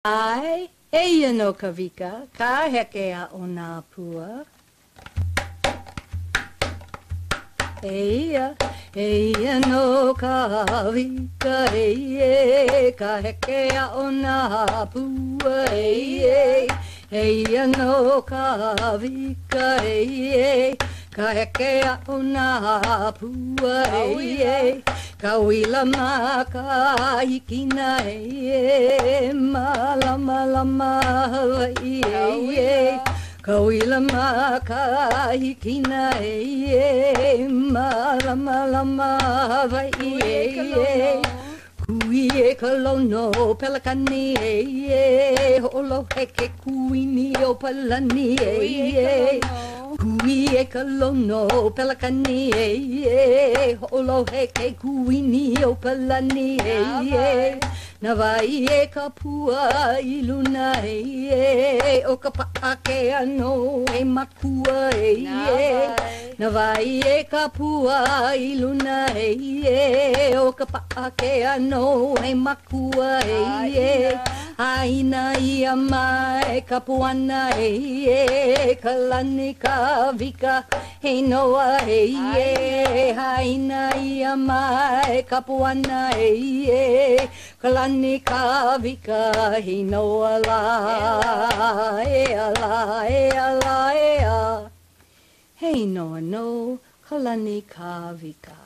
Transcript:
Ai, eia no ka vika, ka heke a o nā pua. Eia no ka vika, ka heke a o nā pua. Eia no ka vika, ka heke a o nā pua. Ka wila mā ka hikina malama lama ka wila mā ka hikina malama lama kui e ka lono pelakani holo heke kui ni o palani kui e ka lono pelakani holo heke kui ni o palani na vai e ka pua i luna o ka paake ano e makua na vai e ka pua i luna o ka paake ano e makua aina ia mai ka puana ka lani ka vika he noa aina ia mai ka puana ka lani ka vika he noa la hey noa no ka lani ka vika.